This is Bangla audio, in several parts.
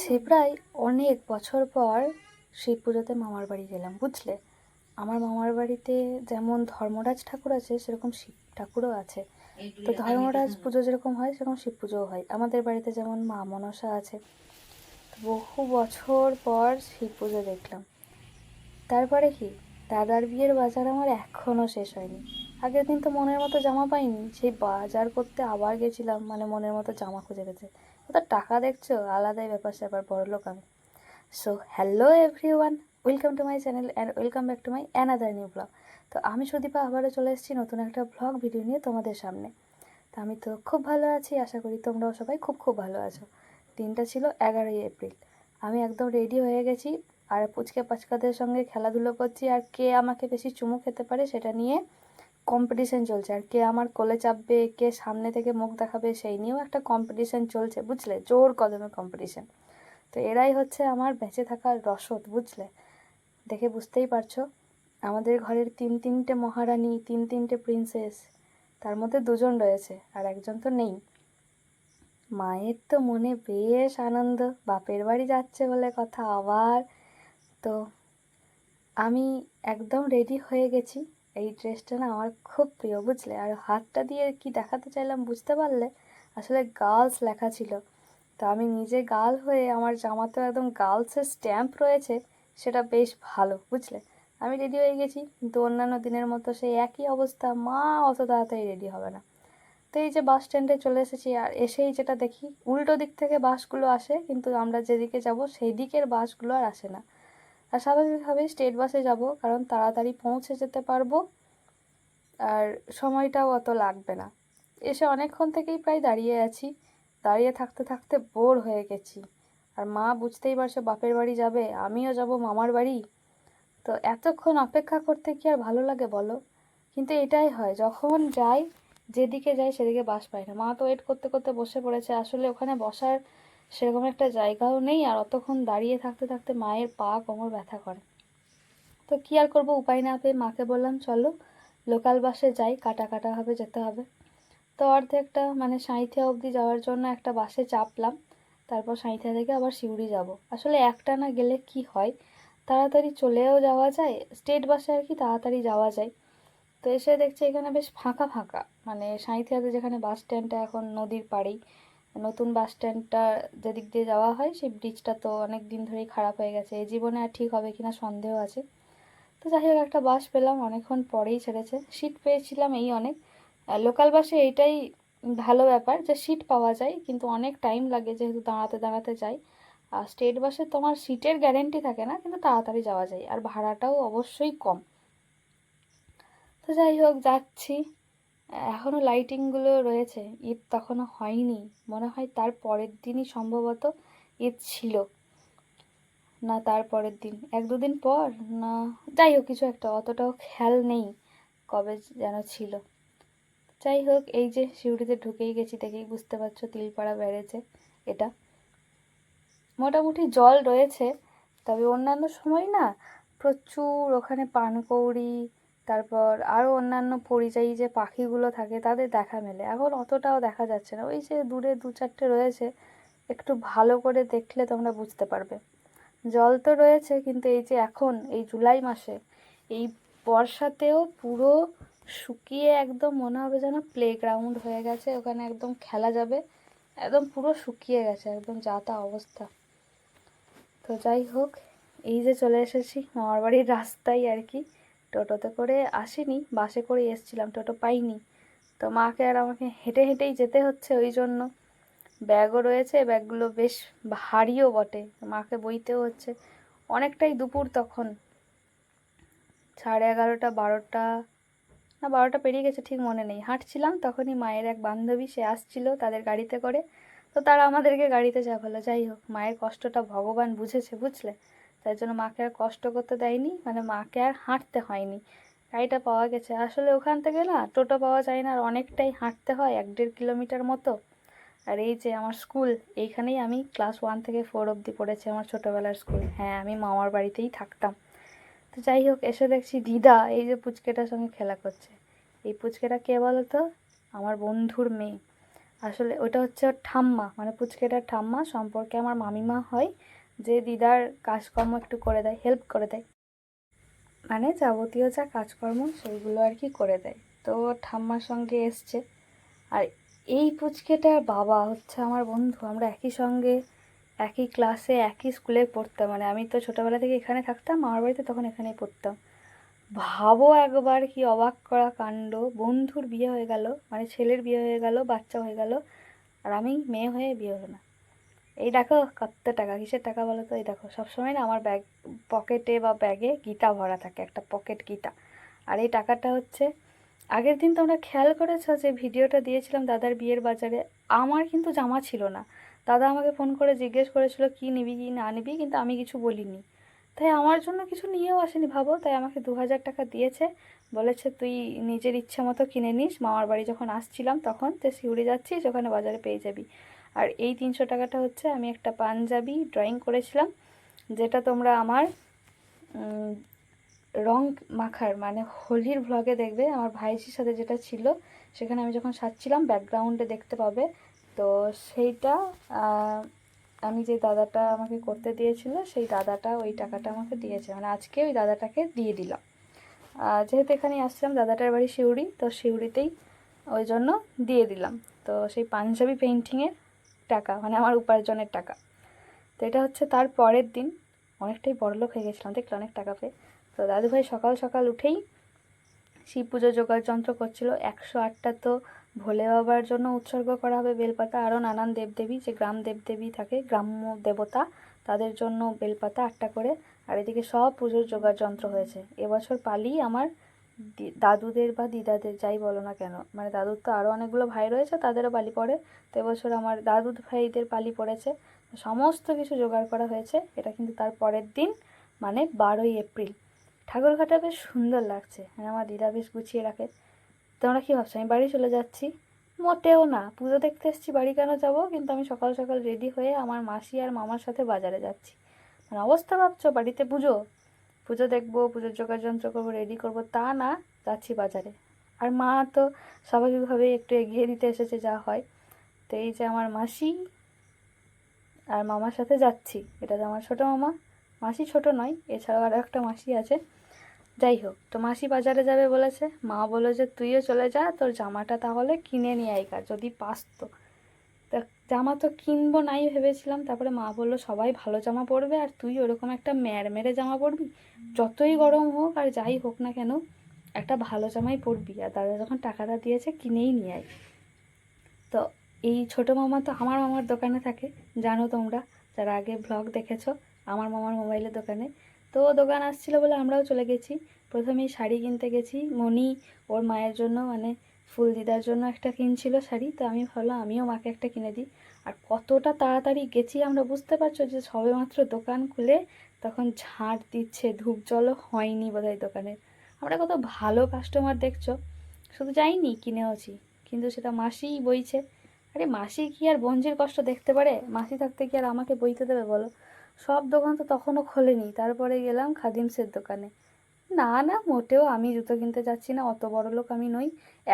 সে প্রায় অনেক বছর পর শিব পুজোতে মামার বাড়ি গেলাম, বুঝলে। আমার মামার বাড়িতে যেমন ধর্মরাজ ঠাকুর আছে, সেরকম শিব ঠাকুরও আছে। তো ধর্মরাজ পুজো যেরকম হয়, সেরকম শিব পুজোও হয়। আমাদের বাড়িতে যেমন মা মনসা আছে। তো বহু বছর পর শিব পুজো দেখলাম। তারপরে কি, দাদার বিয়ের বাজার আমার এখনও শেষ হয়নি। আগের দিন তো মনের মতো জামা পাইনি, সেই বাজার করতে আবার গেছিলাম, মানে মনের মতো জামা খুঁজে পেতে। তো টাকা দেখছো, আলাদাই ব্যাপার স্যাপার, বড়লোক আমি। So hello everyone, welcome to my channel and welcome back to my another new blog. তো আমি সুদীপা আবারও চলে এসেছি নতুন একটা ব্লগ ভিডিও নিয়ে তোমাদের সামনে। তো আমি তো খুব ভালো আছি, আশা করি তোমরাও সবাই খুব খুব ভালো আছো। দিনটা ছিল 11ই এপ্রিল। আমি একদম রেডি হয়ে গেছি, আর পুচকে পাচকাদের সঙ্গে খেলাধুলো করছি, আর কে আমাকে বেশি চুমু খেতে পারে সেটা নিয়ে কম্পিটিশন চলছে। আর কে আমার কোলে চাপবে, কে সামনে থেকে মুখ দেখাবে, সেই নিয়েও একটা কম্পিটিশন চলছে, বুঝলে, জোর কদমে কম্পিটিশন। তো এরাই হচ্ছে আমার বেঁচে থাকার রসদ, বুঝলে। দেখে বুঝতেই পারছো, আমাদের ঘরের তিনটে মহারানী, তিনটে প্রিন্সেস, তার মধ্যে দুজন রয়েছে আর একজন তো নেই। মায়ের তো মনে বেশ আনন্দ, বাপের বাড়ি যাচ্ছে বলে কথা আবার। তো আমি একদম রেডি হয়ে গেছি। এই ড্রেসটা না আমার খুব প্রিয়, বুঝলে। আর হাতটা দিয়ে কি দেখাতে চাইলাম বুঝতে পারলে, আসলে গার্লস লেখা ছিল। তো আমি নিজে গার্ল হয়ে আমার জামাতেও একদম গার্লসের স্ট্যাম্প রয়েছে, সেটা বেশ ভালো, বুঝলে। আমি রেডি হয়ে গেছি, কিন্তু অন্যান্য দিনের মতো সেই একই অবস্থা, মা অত তাড়াতাড়ি রেডি হবে না। তো এই যে বাস স্ট্যান্ডে চলে এসেছি, আর এসেই যেটা দেখি, উল্টো দিক থেকে বাসগুলো আসে, কিন্তু আমরা যেদিকে যাব সেই দিকের বাসগুলো আর আসে না। আর স্বাভাবিকভাবেই স্টেট বাসে যাব, কারণ তাড়াতাড়ি পৌঁছে যেতে পারবো আর সময়টাও অত লাগবে না। এসে অনেকক্ষণ থেকেই প্রায় দাঁড়িয়ে আছি, দাঁড়িয়ে থাকতে থাকতে বোর হয়ে গেছি। আর মা বুঝতেই পারছো বাপের বাড়ি যাবে, আমিও যাব মামার বাড়ি। তো এতক্ষণ অপেক্ষা করতে কি আর ভালো লাগে বলো। কিন্তু এটাই হয়, যখন যাই, যেদিকে যাই সেদিকে বাস পাই না। মা তো ওয়েট করতে করতে বসে পড়েছে, আসলে ওখানে বসার সেরকম একটা জায়গাও নেই, আর অতক্ষণ দাঁড়িয়ে থাকতে থাকতে মায়ের পা কোমর ব্যথা করে। তো কি আর করবো, উপায় না পেয়ে মাকে বললাম চলো লোকাল বাসে যাই, কাটাভাবে যেতে হবে। তো অর্ধেকটা মানে সাঁইথিয়া অবধি যাওয়ার জন্য একটা বাসে চাপলাম। তারপর সাঁইথিয়া থেকে আবার সিউড়ি যাব। আসলে একটা না গেলে কি হয়, তাড়াতাড়ি চলেও যাওয়া যায়, স্টেট বাসে আর কি তাড়াতাড়ি যাওয়া যায়। তো এসে দেখছি এখানে বেশ ফাঁকা ফাঁকা, মানে সাঁইথিয়াতে যেখানে বাস স্ট্যান্ডটা এখন নদীর পাড়েই, নতুন বাস স্ট্যান্ডটা যেদিক দিয়ে যাওয়া হয় সেই ব্রিজটা তো অনেক দিন ধরেই খারাপ হয়ে গেছে, এই জীবনে আর ঠিক হবে কিনা সন্দেহ আছে। তো যাই হোক একটা বাস পেলাম, অনেকক্ষণ পরেই ছেড়েছে, সিট পেয়েছিলাম এই অনেক। লোকাল বাসে এইটাই ভালো ব্যাপার যে সিট পাওয়া যায়, কিন্তু অনেক টাইম লাগে যেহেতু দাঁড়াতে দাঁড়াতে যাই। আর স্টেট বাসে তোমার সিটের গ্যারেন্টি থাকে না, কিন্তু তাড়াতাড়ি যাওয়া যায়, আর ভাড়াটাও অবশ্যই কম। তো যাই হোক যাচ্ছি, এখনও লাইটিংগুলো রয়েছে, ঈদ তখনও হয়নি, মনে হয় তার পরের দিনই সম্ভবত ঈদ ছিল, না তার পরের দিন, এক দুদিন পর, না যাই হোক কিছু একটা, অতটাও খেয়াল নেই কবে যেন ছিল। যাই হোক এই যে সিউড়িতে ঢুকেই গেছি, দেখেই বুঝতে পারছো তিলপাড়া ব্যারেজে এটা। মোটামুটি জল রয়েছে, তবে অন্যান্য সময় না প্রচুর ওখানে পানকৌড়ি, তারপর আরও অন্যান্য পরিযায়ী যে পাখিগুলো থাকে তাদের দেখা মেলে। এখন অতটাও দেখা যাচ্ছে না, ওই যে দূরে দু চারটে রয়েছে, একটু ভালো করে দেখলে তোমরা বুঝতে পারবে। জল তো রয়েছে, কিন্তু এই যে এখন এই জুলাই মাসে এই বর্ষাতেও পুরো শুকিয়ে একদম মনে হবে যেন প্লেগ্রাউন্ড হয়ে গেছে, ওখানে একদম খেলা যাবে, একদম পুরো শুকিয়ে গেছে, একদম যা তা অবস্থা। তো যাই হোক এই যে চলে এসেছি মামার বাড়ির রাস্তায় আর কি। টোটোতে করে আসিনি, বাসে করে এসেছিলাম, টোটো পাইনি। তো মাকে আর আমাকে হেঁটে হেঁটেই যেতে হচ্ছে, ওই জন্য ব্যাগও রয়েছে, ব্যাগগুলো বেশ ভারীও বটে, মাকে বইতেও হচ্ছে। অনেকটাই দুপুর তখন, 11:30 12টা, না 12টা পেরিয়ে গেছে ঠিক মনে নেই। হাঁটছিলাম তখনই মায়ের এক বান্ধবী সে আসছিল তাদের গাড়িতে করে, তো তারা আমাদেরকে গাড়িতে চাপালো। যাই হোক মায়ের কষ্টটা ভগবান বুঝেছে, বুঝলে, তাই জন্য মাকে আর কষ্ট করতে দেয়নি, মানে মাকে আর হাঁটতে হয়নি, গাড়িটা পাওয়া গেছে। আসলে ওখান থেকে না টোটো পাওয়া যায় না, আর অনেকটাই হাঁটতে হয়, 1-1.5 কিলোমিটার মতো। আর এই যে আমার স্কুল, এইখানেই আমি ক্লাস 1 থেকে 4 অবধি পড়েছি, আমার ছোটোবেলার স্কুল। হ্যাঁ আমি মামার বাড়িতেই থাকতাম। তো যাই হোক এসে দেখছি দিদা এই যে পুচকেটার সঙ্গে খেলা করছে। এই পুচকেটা কে বলো তো, আমার বন্ধুর মেয়ে। আসলে ওটা হচ্ছে ওর ঠাম্মা, মানে পুচকেটার ঠাম্মা, সম্পর্কে আমার মামিমা হয়, যে দিদার কাজকর্ম একটু করে দেয়, হেল্প করে দেয়, মানে যাবতীয় যা কাজকর্ম সেইগুলো আর কি করে দেয়। তো ওর ঠাম্মার সঙ্গে এসছে। আর এই পুচকেটার বাবা হচ্ছে আমার বন্ধু, আমরা একই সঙ্গে একই ক্লাসে একই স্কুলে পড়তাম, মানে আমি তো ছোটোবেলা থেকে এখানে থাকতাম মামার বাড়িতে, তখন এখানেই পড়তাম। ভাবো একবার কি অবাক করা কাণ্ড, বন্ধুর বিয়ে হয়ে গেল, মানে ছেলের বিয়ে হয়ে গেল, বাচ্চা হয়ে গেল, আর আমি মেয়ে হয়ে বিয়ে হলো না। এই দেখো কত টাকা, কিসের টাকা বলো তো, এই দেখো সবসময় না আমার ব্যাগ পকেটে বা ব্যাগে গীতা ভরা থাকে, একটা পকেট গীতা। আর এই টাকাটা হচ্ছে, আগের দিন তোমরা খেয়াল করেছো যে ভিডিওটা দিয়েছিলাম দাদার বিয়ের বাজারে, আমার কিন্তু জামা ছিল না। দাদা আমাকে ফোন করে জিজ্ঞেস করেছিল কি নিবি কি না নিবি, কিন্তু আমি কিছু বলিনি, তাই আমার জন্য কিছু নিয়েও আসেনি ভাবো। তাই আমাকে 2000 টাকা দিয়েছে, বলেছে তুই নিজের ইচ্ছে মতো কিনে নিস, মামার বাড়ি যখন আসছিলাম তখন তুই সিউড়ি যাচ্ছিস ওখানে বাজারে পেয়ে যাবি। আর এই 300 টাকাটা হচ্ছে আমি একটা পাঞ্জাবি ড্রয়িং করেছিলাম, যেটা তোমরা আমার রং মাখার মানে হোলির ভ্লগে দেখবে, আমার ভাইজির সাথে যেটা ছিল সেখানে আমি যখন সাজছিলাম ব্যাকগ্রাউন্ডে দেখতে পাবে। তো সেইটা আমি যে দাদাটা আমাকে করতে দিয়েছিল সেই দাদাটা ওই টাকাটা আমাকে দিয়েছে, মানে আজকে ওই দাদাটাকে দিয়ে দিলাম। যেহেতু এখানে আসছিলাম দাদাটার বাড়ি সিউড়ি, তো সিউড়িতেই ওই জন্য দিয়ে দিলাম। তো সেই পাঞ্জাবি পেইন্টিংয়ের টাকা, মানে আমার উপার্জনের টাকা। তো এটা হচ্ছে তার পরের দিন, অনেকটাই বড়লোক হয়ে গেছিলাম দেখলে অনেক টাকা পেয়ে। তো দাদুভাই সকাল সকাল উঠেই শিব পুজো জোগাড় যন্ত্র করছিল। 108টা তো ভোলে বাবার জন্য উৎসর্গ করা হবে বেলপাতা, আরও নানান দেবদেবী, যে গ্রাম দেবদেবী থাকে, গ্রাম্য দেবতা, তাদের জন্য বেলপাতা 8টা করে। আর এদিকে সব পুজোর জোগাড় যন্ত্র হয়েছে। এবছর পালি আমার দাদুদের বা দিদাদের যাই বলো না কেন, মানে দাদুর তো আরও অনেকগুলো ভাই রয়েছে, তাদেরও পালি পড়ে, তো এবছর আমার দাদুর ভাইদের পালি পড়েছে। সমস্ত কিছু জোগাড় করা হয়েছে। এটা কিন্তু তার পরের দিন, মানে 12ই এপ্রিল। ঠাকুরঘাটা বেশ সুন্দর লাগছে, মানে আমার দিদা বেশ গুছিয়ে রাখে। তোমরা কী ভাবছো আমি বাড়ি চলে যাচ্ছি? মোটেও না, পুজো দেখতে এসেছি, বাড়ি কেন যাবো? কিন্তু আমি সকাল সকাল রেডি হয়ে আমার মাসি আর মামার সাথে বাজারে যাচ্ছি। মানে অবস্থা ভাবছো, বাড়িতে পুজো, পুজো দেখবো, পুজোর জোগাড় যন্ত্র করবো, রেডি করবো, তা না, যাচ্ছি বাজারে। আর মা তো স্বাভাবিকভাবেই একটু এগিয়ে দিতে এসেছে, যা হয়। তো এই যে আমার মাসি আর মামার সাথে যাচ্ছি, এটা তো আমার ছোটো মামা, মাসি ছোট নয়, এছাড়াও আরও একটা মাসি আছে। যাই হোক, তো মাসি বাজারে যাবে বলেছে, মা বললো যে তুইও চলে যা, তোর জামাটা তাহলে কিনে নিয়ে আইগা যদি পাস তো। তা জামা তো কিনবো নাই ভেবেছিলাম, তারপরে মা বললো সবাই ভালো জামা পরবে আর তুই ওরকম একটা মেরে জামা পরবি, যতই গরম হোক আর যাই হোক না কেন একটা ভালো জামাই পরবি, আর দাদা যখন টাকাটা দিয়েছে কিনেই নিয়ে আয়। তো এই ছোটো মামা তো আমার মামার দোকানে থাকে, জানো তোমরা যারা আগে ভ্লগ দেখেছো, আমার মামার মোবাইলের দোকানে। তো ও দোকান আসছিলো বলে আমরাও চলে গেছি। প্রথমেই শাড়ি কিনতে গেছি, মনি ওর মায়ের জন্য, মানে ফুল দিদার জন্য একটা কিনছিল শাড়ি, তো আমি ভাবলাম আমিও মাকে একটা কিনে দিই। আর কতটা তাড়াতাড়ি গেছি আমরা, বুঝতে পারছো যে সবেমাত্র দোকান খুলে তখন ঝাঁট দিচ্ছে, ধূপ জলও হয়নি বোধহয় দোকানে। আমরা কত ভালো কাস্টমার দেখছো, শুধু যাইনি কিনেওছি, কিন্তু সেটা মাসিই বইছে। আরে মাসি কি আর বোনঝির কষ্ট দেখতে পারে? মাসি থাকতে কি আর আমাকে বইতে দেবে বলো? সব দোকান তো তখনও খোলেনি, তারপরে গেলাম খাদিমসের দোকানে। না না, মোটেও আমি জুতো কিনতে যাচ্ছি না, অত বড় লোক আমি নই।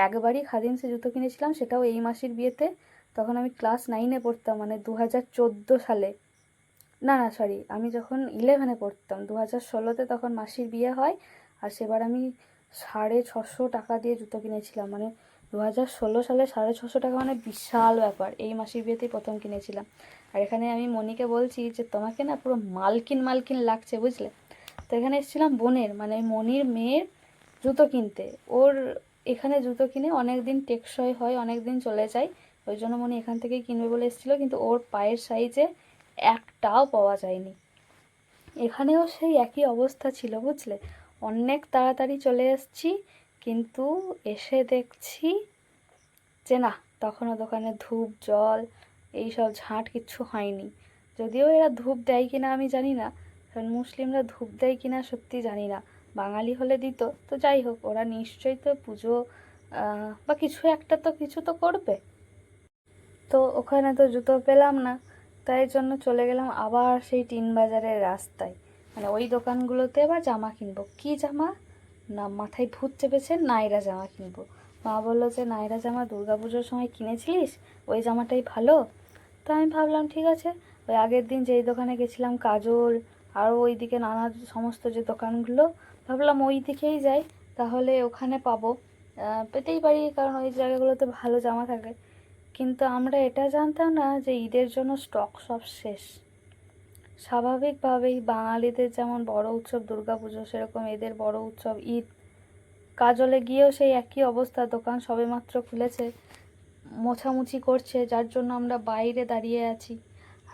একবারই খাদিমসে জুতো কিনেছিলাম, সেটাও এই মাসির বিয়েতে, তখন আমি ক্লাস 9-এ পড়তাম, মানে 2014 সালে। না না সরি, আমি যখন 11-এ পড়তাম, 2016-তে তখন মাসির বিয়ে হয়। আর সেবার আমি 650 টাকা দিয়ে জুতো কিনেছিলাম, মানে 2016 সালে 650 টাকা, মানে বিশাল ব্যাপার। এই মাসির বিয়েতেই প্রথম কিনেছিলাম। আর এখানে আমি মনিকে বলছি যে তোমাকে না পুরো মালকিন মালকিন লাগছে, বুঝলে। তো এখানে এসেছিলাম বোনের, মানে মনির মেয়ের জুতো কিনতে। ওর এখানে জুতো কিনে অনেক দিন টেকসই হয়, অনেক দিন চলে যায়, ওই জন্য মনি এখান থেকেই কিনবে বলে এসেছিলো, কিন্তু ওর পায়ের সাইজে একটাও পাওয়া যায়নি। এখানেও সেই একই অবস্থা ছিল, বুঝলে। অনেক তাড়াতাড়ি চলে এসেছি, কিন্তু এসে দেখছি যে না, তখনও দোকানে ধূপ জল এইসব ঝাঁট কিচ্ছু হয়নি। যদিও এরা ধূপ দেয় কিনা আমি জানি না, কারণ মুসলিমরা ধূপ দেয় কিনা সত্যি জানি না, বাঙালি হলে দিত। তো যাই হোক, ওরা নিশ্চয়ই তো পুজো বা কিছু একটা তো কিছু তো করবে। তো ওখানে তো জুতো পেলাম না, তাই জন্য চলে গেলাম আবার সেই টিন বাজারের রাস্তায়, মানে ওই দোকানগুলোতে এবার জামা কিনবো। কি জামা? না মাথায় ভূত চেপেছে, নাইরা জামা কিনবো। মা বললো যে নায়রা জামা দুর্গাপুজোর সময় কিনেছিলিস, ওই জামাটাই ভালো। তো আমি ভাবলাম ঠিক আছে, ওই আগের দিন যেই দোকানে গেছিলাম কাজল আরও ওইদিকে নানা সমস্ত যে দোকানগুলো, ভাবলাম ওই দিকেই যাই, তাহলে ওখানে পাবো, পেতেই পারি, কারণ ওই জায়গাগুলোতে ভালো জামা থাকে। কিন্তু আমরা এটা জানতাম না যে ঈদের জন্য স্টক সব শেষ। স্বাভাবিকভাবেই বাঙালিদের যেমন বড় উৎসব দুর্গাপুজো, সেরকম এদের বড় উৎসব ঈদ। কাজলে গিয়েও সেই একই অবস্থা, দোকান সবেমাত্র খুলেছে, মোছামুছি করছে, যার জন্য আমরা বাইরে দাঁড়িয়ে আছি।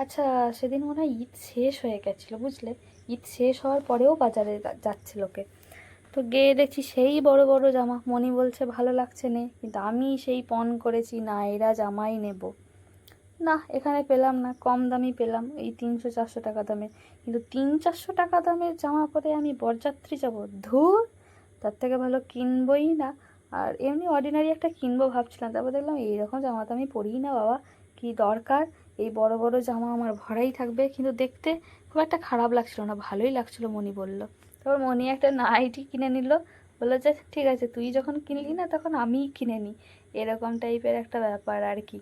আচ্ছা, সেদিন মনে হয় ঈদ শেষ হয়ে গেছিলো, বুঝলে? ঈদ শেষ হওয়ার পরেও বাজারে যাচ্ছে লোকে। তো গিয়ে দেখছি সেই বড় বড় জামা, মনি বলছে ভালো লাগছে নে, কিন্তু আমি সেই পণ করেছি না, এরা জামাই নেব না। এখানে পেলাম না, কম দামি পেলাম, এই 300-400 টাকা দামে। কিন্তু 300-400 টাকা দামের জামা পরে আমি বরযাত্রী যাব? ধুর, তার থেকে ভালো কিনবই না। আর এমনি অর্ডিনারি একটা কিনবো ভাবছিলাম, তারপর দেখলাম এইরকম জামা তো আমি পরিই না বাবা, কি দরকার, এই বড় বড় জামা আমার ভরাই থাকবে। কিন্তু দেখতে খুব একটা খারাপ লাগছিল না, ভালোই লাগছিল, মনি বলল। তারপর মনি একটা নাইটি কিনে নিল, বললো যে ঠিক আছে তুই যখন কিনলি না তখন আমিই কিনে নিই, এরকম টাইপের একটা ব্যাপার আর কি।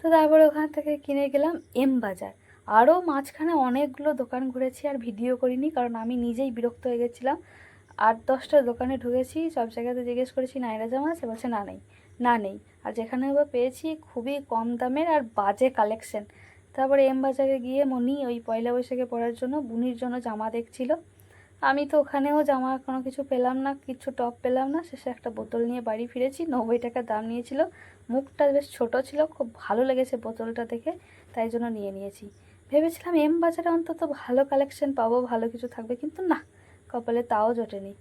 তো তারপরে ওখান থেকে কিনে গেলাম এম বাজার। আরও মাঝখানে অনেকগুলো দোকান ঘুরেছি, আর ভিডিও করিনি, কারণ আমি নিজেই বিরক্ত হয়ে গেছিলাম। 8-10টা দোকানে ঢুকেছি, সব জায়গাতে জিজ্ঞেস করেছি নায়রা জামা আছে, বলছে না নেই, না নেই। আর যেখানে পেয়েছি খুবই কম দামের আর বাজে কালেকশন। তারপরে এম বাজারে গিয়ে মনি ওই পয়লা বৈশাখে পরার জন্য বুনির জন্য জামা দেখছিল। আমি তো ওখানেও জামা কোনো কিছু পেলাম না, কিছু টপ পেলাম না। শেষে একটা বোতল নিয়ে বাড়ি ফিরেছি, 90 টাকা দাম নিয়েছিল। মুখটা বেশ ছোট ছিল, খুব ভালো লেগেছে বোতলটা দেখে, তাই জন্য নিয়ে নিয়েছি। ভেবেছিলাম এম বাজারে অন্তত ভালো কালেকশন পাবো, ভালো কিছু থাকবে, কিন্তু না, কপালে তাও জোটেনি।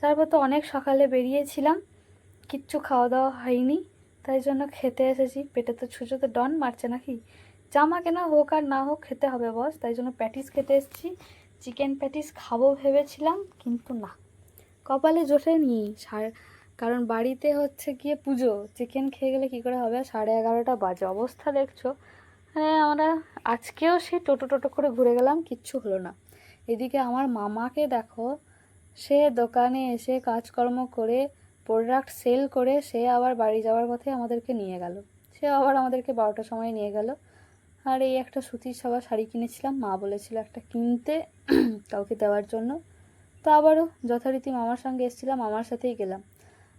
তারপর তো অনেক সকালে বেরিয়েছিলাম, কিচ্ছু খাওয়া দাওয়া হয়নি, তাই জন্য খেতে এসেছি। পেটে তো ছুঁচো তো ডন মারছে নাকি, জামা কেনা হোক আর না হোক খেতে হবে বস, তাই জন্য প্যাটিস খেতে এসেছি। চিকেন প্যাটিস খাবো ভেবেছিলাম, কিন্তু না, কপালে জোটেনি। কারণ বাড়িতে হচ্ছে গিয়ে পুজো, চিকেন খেয়ে গেলে কী করে হবে? 11:30 বাজে, অবস্থা দেখছো। হ্যাঁ, আমরা আজকেও সেই টোটো টোটো করে ঘুরে গেলাম, কিচ্ছু হলো না। এদিকে আমার মামাকে দেখো, সে দোকানে এসে কাজকর্ম করে প্রোডাক্ট সেল করে সে আবার বাড়ি যাওয়ার পথে আমাদেরকে নিয়ে গেল। সে আবার আমাদেরকে 12টার সময় নিয়ে গেল। আর এই একটা সুতির সাবা শাড়ি কিনেছিলাম, মা বলেছিল একটা কিনতে কাউকে দেওয়ার জন্য। তো আবারও যথারীতি মামার সঙ্গে এসেছিলাম, মামার সাথেই গেলাম।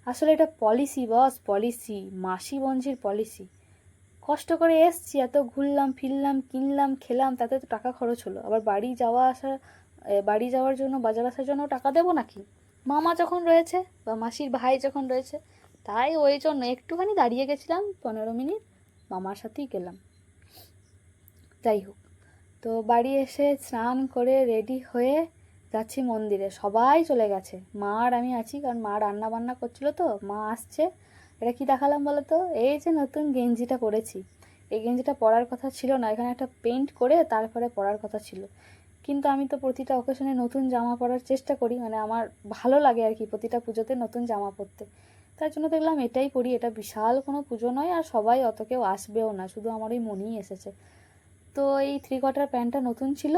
আসলে এটা পলিসি বস, পলিসি, মাসি বঞ্জির পলিসি। কষ্ট করে এসছি, এত ঘুরলাম ফিরলাম, কিনলাম খেলাম, তাতে তো টাকা খরচ হলো। আবার বাড়ি যাওয়ার জন্য, বাজার আসার জন্য টাকা দেবো নাকি? মামা যখন রয়েছে বা মাসির ভাই যখন রয়েছে, তাই ওই জন্য একটুখানি দাঁড়িয়ে গেছিলাম 15 মিনিট, মামার সাথেই গেলাম। যাই হোক, তো বাড়ি এসে স্নান করে রেডি হয়ে যাচ্ছি মন্দিরে। সবাই চলে গেছে, মা আর আমি আছি, কারণ মা রান্না বান্না করছিল, তো মা আসছে। এটা কি দেখালাম বলো তো? এই যে নতুন গেঞ্জিটা পরেছি, এই গেঞ্জিটা পরার কথা ছিল না, এখানে একটা পেন্ট করে তারপরে পরার কথা ছিল। কিন্তু আমি তো প্রতিটা অকেশনে নতুন জামা পরার চেষ্টা করি, মানে আমার ভালো লাগে আর কি প্রতিটা পুজোতে নতুন জামা পরতে। তার জন্য দেখলাম এটাই পরি, এটা বিশাল কোনো পুজো নয়, আর সবাই অত কেউ আসবেও না, শুধু আমার ওই মনেই এসেছে। তো এই 3/4 প্যান্টটা নতুন ছিল,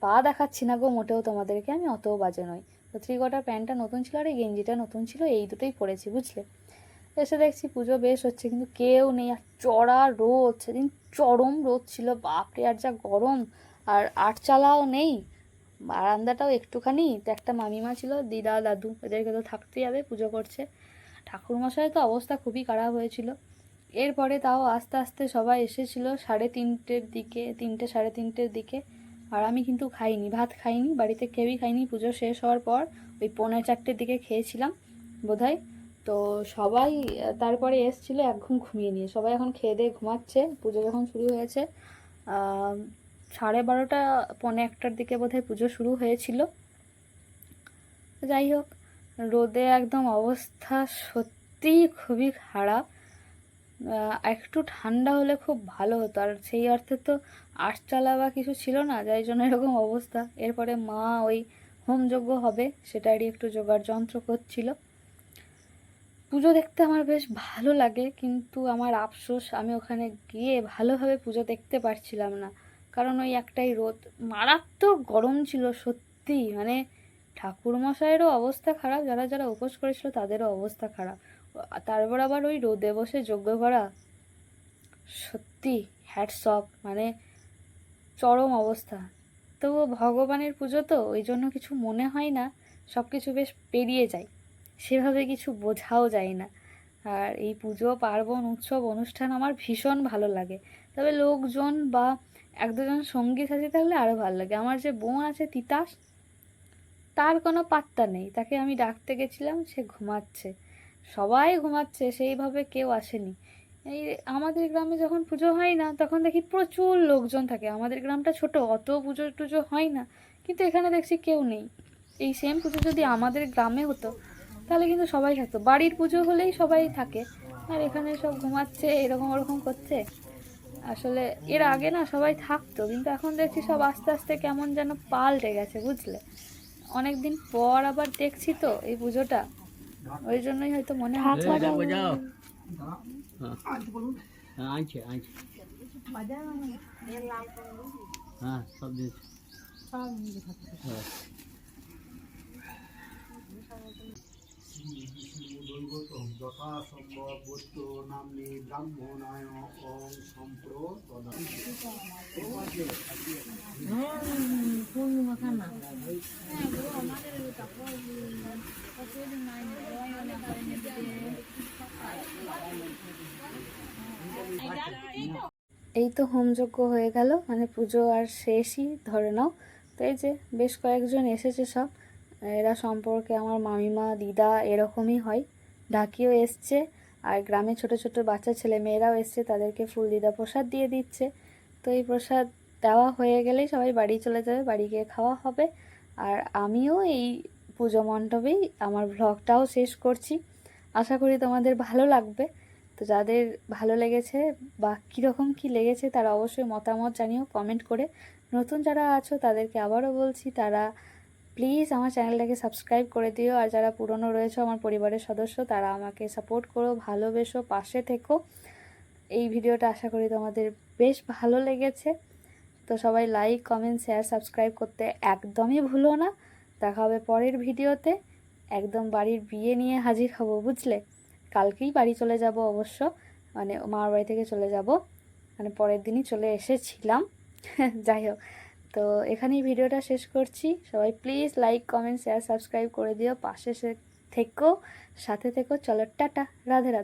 পা দেখাচ্ছি না গো মোটেও তোমাদেরকে, আমি অতও বাজে নই। তো 3/4 প্যান্টটা নতুন ছিল আর এই গেঞ্জিটা নতুন ছিল, এই দুটোই পরেছি, বুঝলে। এসে দেখছি পুজো বেশ হচ্ছে, কিন্তু কেউ নেই। আর চড়া রোদ, সেদিন চরম রোদ ছিল, বাপরে, আর যা গরম। আর আটচালাও নেই, বারান্দাটাও একটুখানি। তো একটা মামিমা ছিল, দিদা দাদু, এদেরকে তো থাকতেই হবে, পুজো করছে। ঠাকুরমশাই তো অবস্থা খুবই খারাপ হয়েছিল। এরপরে তাও আস্তে আস্তে সবাই এসেছিলো 3:30-এর দিকে, 3-3:30-এর দিকে। আর আমি কিন্তু খাইনি, ভাত খাইনি, বাড়িতে কেউই খাইনি। পুজো শেষ হওয়ার পর ওই 3:45-এর দিকে খেয়েছিলাম বোধহয়। তো সবাই তারপরে এসেছিলো, এক ঘুম ঘুমিয়ে নিয়ে সবাই এখন খেয়ে দিয়ে ঘুমাচ্ছে। পুজো যখন শুরু হয়েছে 12:30, 1:45-এর দিকে বোধহয় পুজো শুরু হয়েছিল। যাই হোক, রোদে একদম অবস্থা সত্যিই খুবই খারাপ। একটু ঠান্ডা হলে খুব ভালো হতো, আর সেই অর্থে তো আটচালা বা কিছু ছিল না, যাই জন্য এরকম অবস্থা। এরপরে মা ওই হোমযজ্ঞ হবে সেটারই একটু জোগাড় যন্ত্র করছিল। পুজো দেখতে আমার বেশ ভালো লাগে, কিন্তু আমার আফসোস আমি ওখানে গিয়ে ভালোভাবে পুজো দেখতে পারছিলাম না, কারণ ওই একটাই রোদ, মারাত্মক গরম ছিল সত্যি। মানে ঠাকুরমশাইয়েরও অবস্থা খারাপ, যারা যারা উপোস করেছিল তাদেরও অবস্থা খারাপ। তারপর আবার ওই রোদে বসে যজ্ঞ করা, সত্যি হ্যাটস অফ, মানে চরম অবস্থা। তবুও ভগবানের পুজো তো, ওই জন্য কিছু মনে হয় না, সব কিছু বেশ পেরিয়ে যায়, সেভাবে কিছু বোঝাও যায় না। আর এই পুজো পার্বণ উৎসব অনুষ্ঠান আমার ভীষণ ভালো লাগে। তবে লোকজন বা এক দুজন সঙ্গী সাথী থাকলে আরও ভালো লাগে। আমার যে বোন আছে তিতাস, তার কোনো পাত্তা নেই, তাকে আমি ডাকতে গেছিলাম, সে ঘুমাচ্ছে, সবাই ঘুমাচ্ছে, সেইভাবে কেউ আসেনি। এই আমাদের গ্রামে যখন পুজো হয় না তখন দেখি প্রচুর লোকজন থাকে। আমাদের গ্রামটা ছোট, অত পুজো টুজো হয় না, কিন্তু এখানে দেখছি কেউ নেই। এই সেম পুজো যদি আমাদের গ্রামে হতো তাহলে কিন্তু সবাই থাকতো, বাড়ির পুজো হলেই সবাই থাকে, আর এখানে সব ঘুমাচ্ছে, এরকম ওরকম করছে। আসলে এর আগে না সবাই থাকতো, কিন্তু এখন দেখছি সব আস্তে আস্তে কেমন যেন পাল্টে গেছে, বুঝলে। অনেক দিন পর আবার দেখছি তো এই পুজোটা, ওই জন্যই হয়তো মনে হচ্ছে। দৈবতম যথা সম্ভব বৈদ্য নাম্নী ব্রাহ্মণায় ওং সম্প্রদায়। এই তো হোমযজ্ঞ হয়ে গেল, মানে পুজো আর শেষই ধরে নাও। তো এই যে বেশ কয়েকজন এসেছে সব, এরা সম্পর্কে আমার মামিমা দিদা এরকমই হয়। ঢাকিও এসছে, আর গ্রামে ছোট ছোট বাচ্চা ছেলে মেয়েরাও এসছে, তাদেরকে ফুল দিদা প্রসাদ দিয়ে দিচ্ছে। তো এই প্রসাদ দেওয়া হয়ে গেলেই সবাই বাড়ি চলে যাবে, বাড়ি গিয়ে খাওয়া হবে। আর আমিও এই পুজো মণ্ডপেই আমার ভ্লগটাও শেষ করছি। আশা করি তোমাদের ভালো লাগবে। তো যাদের ভালো লেগেছে বা কীরকম কী লেগেছে তারা অবশ্যই মতামত জানিও কমেন্ট করে। নতুন যারা আছো তাদেরকে আবারও বলছি, তারা প্লিজ আমার চ্যানেলটাকে সাবস্ক্রাইব করে দিও। আর যারা পুরনো রয়েছে আমার পরিবারের সদস্য, তারা আমাকে সাপোর্ট করো, ভালোবেসো, পাশে থেকো। এই ভিডিওটা আশা করি তোমাদের বেশ ভালো লেগেছে। তো সবাই লাইক কমেন্ট শেয়ার সাবস্ক্রাইব করতে একদমই ভুলো না। দেখা হবে পরের ভিডিওতে। একদম বাড়ির বিয়ে নিয়ে হাজির হব, বুঝলে। কালকেই বাড়ি চলে যাব অবশ্য, মানে মামার বাড়ি থেকে চলে যাব, মানে পরের দিনই চলে এসেছিলাম। যাই হোক, তো এখানেই ভিডিওটা শেষ করছি। সবাই please like comment share subscribe করে দিও, পাশে থেকো, সাথে থেকো। চলো টাটা, রাধে রাধে।